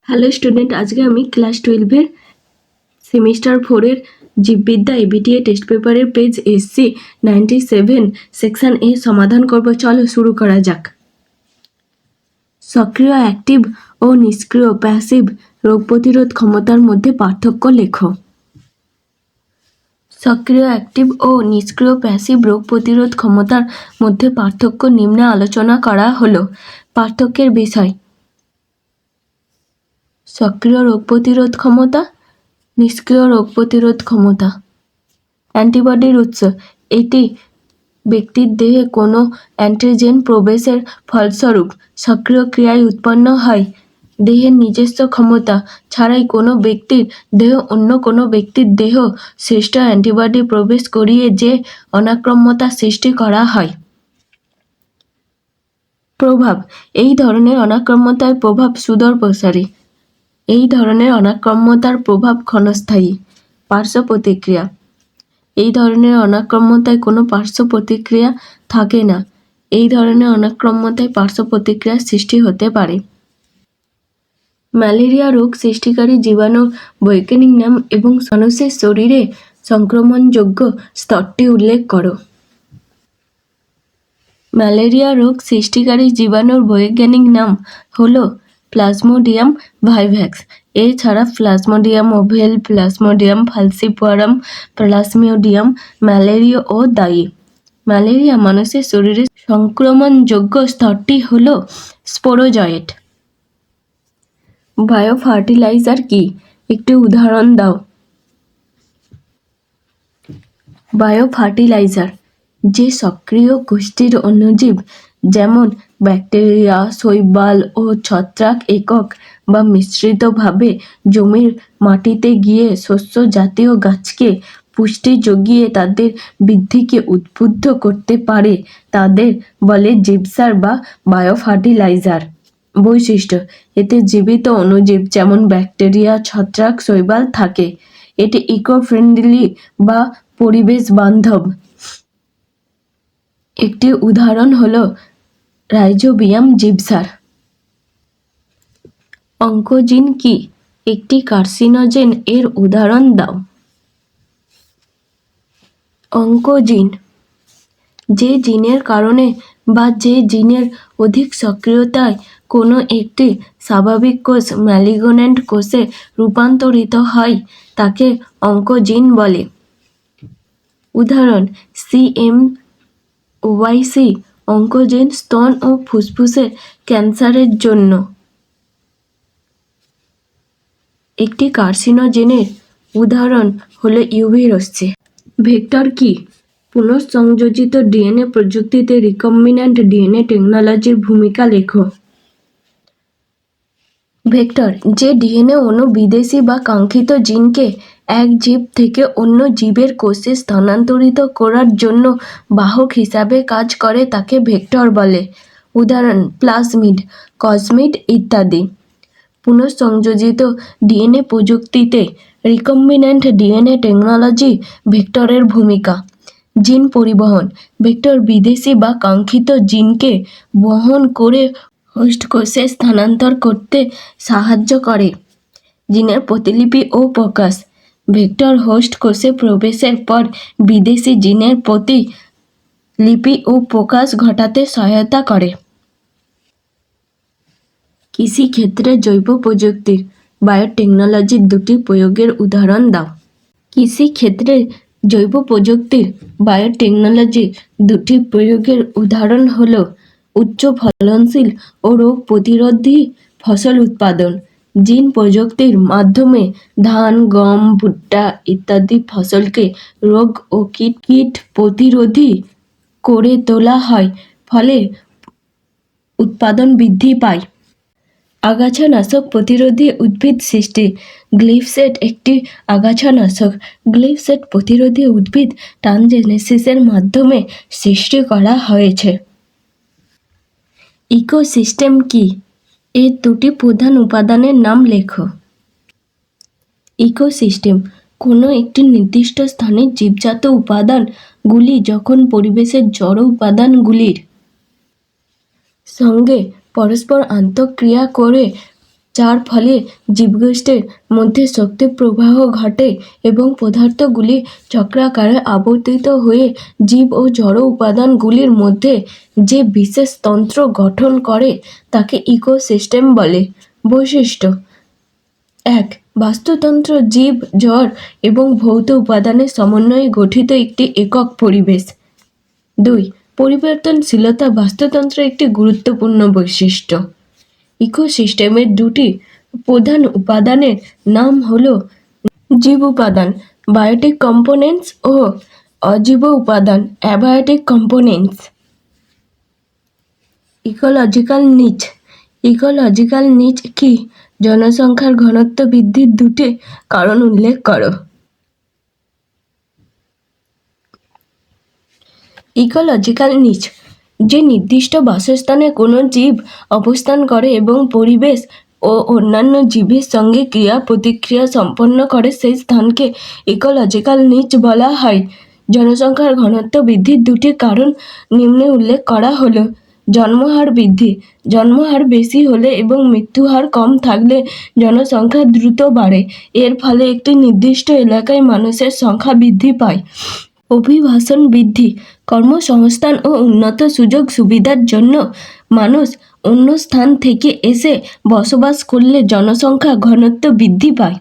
Hello student, আজকে আমি class 12-এর semester 4-এর জীববিদ্যা ABTA test পেপারের পেজ SC 97 সেকশন এ সমাধান করব। চলো শুরু করা যাক। সক্রিয় অ্যাক্টিভ ও নিষ্ক্রিয় প্যাসিভ রোগ প্রতিরোধ ক্ষমতার মধ্যে পার্থক্য লেখো। সক্রিয় অ্যাক্টিভ ও নিষ্ক্রিয় প্যাসিভ রোগ প্রতিরোধ ক্ষমতার মধ্যে পার্থক্য নিম্নে আলোচনা করা হলো। পার্থক্যের বিষয়: সক্রিয় রোগ প্রতিরোধ ক্ষমতা, নিষ্ক্রিয় রোগ প্রতিরোধ ক্ষমতা। অ্যান্টিবডির উৎস: এটি ব্যক্তির দেহে কোনো অ্যান্টিজেন প্রবেশের ফলস্বরূপ সক্রিয় ক্রিয়ায় উৎপন্ন হয়। দেহের নিজস্ব ক্ষমতা ছাড়াই কোনো ব্যক্তির দেহ অন্য কোনো ব্যক্তির দেহ সৃষ্ট অ্যান্টিবডি প্রবেশ করিয়ে যে অনাক্রম্যতা সৃষ্টি করা হয়। প্রভাব: এই ধরনের অনাক্রম্যতার প্রভাব সুদূরপ্রসারী। এই ধরনের অনাক্রম্যতার প্রভাব ক্ষণস্থায়ী। পার্শ্ব প্রতিক্রিয়া: এই ধরনের অনাক্রম্যতায় কোনো পার্শ্ব প্রতিক্রিয়া থাকে না। এই ধরনের অনাক্রম্যতায় পার্শ্ব প্রতিক্রিয়ার সৃষ্টি হতে পারে। ম্যালেরিয়া রোগ সৃষ্টিকারী জীবাণুর বৈজ্ঞানিক নাম এবং মানুষের শরীরে সংক্রমণযোগ্য স্তরটি উল্লেখ করো। ম্যালেরিয়া রোগ সৃষ্টিকারী জীবাণুর বৈজ্ঞানিক নাম হলো প্লাজমোডিয়াম ভাইভ্যাক্স। এছাড়া plasmodium ovale, plasmodium falciparum, plasmodium malariae ও দায়ী। ম্যালেরিয়া মানুষের শরীরে সংক্রমণযোগ্য স্তরটি হলো স্পোরোজয়েট। বায়ো ফার্টিলাইজার কি? একটি উদাহরণ দাও। বায়ো ফার্টিলাইজার যে সক্রিয় গোষ্ঠীর অণুজীব যেমন ব্যাকটেরিয়া, শৈবাল ও ছত্রাক একক বা মিশ্রিতভাবে জমির মাটিতে গিয়ে শস্য জাতীয় গাছকে পুষ্টি জুগিয়ে তাদের বৃদ্ধিকে উদ্বুদ্ধ করতে পারে তাদের বলে জীবসার বা বায়ো ফার্টিলাইজার। বৈশিষ্ট্য: এতে জীবিত অণুজীব যেমন ব্যাকটেরিয়া, ছত্রাক, শৈবাল থাকে। এটি ইকো-ফ্রেন্ডলি বা পরিবেশ বান্ধব। একটি উদাহরণ হলো রাইজোবিয়াম জীবসার। অঙ্কোজিন কি? একটি কার্সিনোজেন এর উদাহরণ দাও। অঙ্কোজিন যে জিনের কারণে বা যে জিনের অধিক সক্রিয়তায় কোনো একটি স্বাভাবিক কোষ ম্যালিগন্যান্ট কোষে রূপান্তরিত হয় তাকে অঙ্কোজিন বলে। উদাহরণ: CMYC অঙ্কোজিন স্তন ও ফুসফুসের ক্যান্সারের জন্য। একটি কার্সিনোজেনের উদাহরণ হলো ইউভি রশ্মি। ভেক্টর কি? পুনঃসংযোজিত ডিএনএ প্রযুক্তিতে রিকম্বিন্যান্ট ডিএনএ টেকনোলজির ভূমিকা লেখো। ভেক্টর যে ডিএনএ অণু বিদেশী বা কাঙ্ক্ষিত জিনকে এক জীব থেকে অন্য জীবের কোষে স্থানান্তরিত করার জন্য বাহক হিসাবে কাজ করে তাকে ভেক্টর বলে। উদাহরণ: প্লাজমিড, কসমিড ইত্যাদি। পুনঃসংযোজিত ডিএনএ প্রযুক্তিতে রিকম্বিন্যান্ট ডিএনএ টেকনোলজি ভেক্টরের ভূমিকা। জিন পরিবহন: ভেক্টর বিদেশী বা কাঙ্ক্ষিত জিনকে বহন করে হোস্ট কোষে স্থানান্তর করতে সাহায্য করে। জিনের প্রতিলিপি ও প্রকাশ: ভেক্টর হোস্ট কোষে প্রবেশের পর বিদেশী জিনের প্রতিলিপি ও প্রকাশ ঘটাতে সহায়তা করে। কৃষিক্ষেত্রে জৈব প্রযুক্তির বায়োটেকনোলজির দুটি প্রয়োগের উদাহরণ দাও। কৃষিক্ষেত্রে জৈব প্রযুক্তির বায়োটেকনোলজির দুটি প্রয়োগের উদাহরণ হলো উচ্চ ফলনশীল ও রোগ প্রতিরোধী ফসল উৎপাদন। জিন প্রযুক্তির মাধ্যমে ধান, গম, ভুট্টা ইত্যাদি ফসলকে রোগ ও কীট প্রতিরোধী করে তোলা হয়, ফলে উৎপাদন বৃদ্ধি পায়। আগাছানাশক প্রতিরোধী উদ্ভিদ সৃষ্টি: গ্লিফসেট একটি আগাছানাশক। গ্লিফসেট প্রতিরোধী উদ্ভিদ ট্রান্সজেনেসিসের মাধ্যমে সৃষ্টি করা হয়েছে। ইকোসিস্টেম কি? এর দুটি প্রধান উপাদানের নাম লেখো। ইকোসিস্টেম কোনো একটি নির্দিষ্ট স্থানের জীবজাত উপাদানগুলি যখন পরিবেশের জড় উপাদানগুলির সঙ্গে পরস্পর আন্তঃক্রিয়া করে যার ফলে জীবগোষ্ঠীর মধ্যে শক্তি প্রবাহ ঘটে এবং পদার্থগুলি চক্রাকারে আবর্তিত হয়ে জীব ও জড় উপাদানগুলির মধ্যে যে বিশেষ তন্ত্র গঠন করে তাকে ইকোসিস্টেম বলে। বৈশিষ্ট্য: ১. বাস্তুতন্ত্র জীব, জড় এবং ভৌত উপাদানের সমন্বয়ে গঠিত একটি একক পরিবেশ। ২. পরিবর্তনশীলতা বাস্তুতন্ত্রের একটি গুরুত্বপূর্ণ বৈশিষ্ট্য। ইকোসিস্টেমের দুটি প্রধান উপাদানের নাম হল জীব উপাদান বায়োটিক কম্পোনেন্টস ও অজীব উপাদান অ্যাবায়োটিক কম্পোনেন্টস। ইকোলজিক্যাল নিচ। ইকোলজিক্যাল নিচ কি? জনসংখ্যার ঘনত্ব বৃদ্ধির দুটি কারণ উল্লেখ করো। ইকোলজিক্যাল নিচ: যে নির্দিষ্ট বাসস্থানে কোনো জীব অবস্থান করে এবং পরিবেশ ও অন্যান্য জীবের সঙ্গে ক্রিয়া প্রতিক্রিয়া সম্পন্ন করে সেই স্থানকে ইকোলজিক্যাল নিচ বলা হয়। জনসংখ্যার ঘনত্ব বৃদ্ধির দুটি কারণ নিম্নে উল্লেখ করা হলো। জন্মহার বৃদ্ধি: জন্মহার বেশি হলে এবং মৃত্যুহার কম থাকলে জনসংখ্যা দ্রুত বাড়ে। এর ফলে একটি নির্দিষ্ট এলাকায় মানুষের সংখ্যা বৃদ্ধি পায়। অভিবাসন বৃদ্ধি: কর্মসংস্থান ও উন্নত সুযোগ সুবিধার জন্য মানুষ অন্য স্থান থেকে এসে বসবাস করলে জনসংখ্যা ঘনত্ব বৃদ্ধি পায়।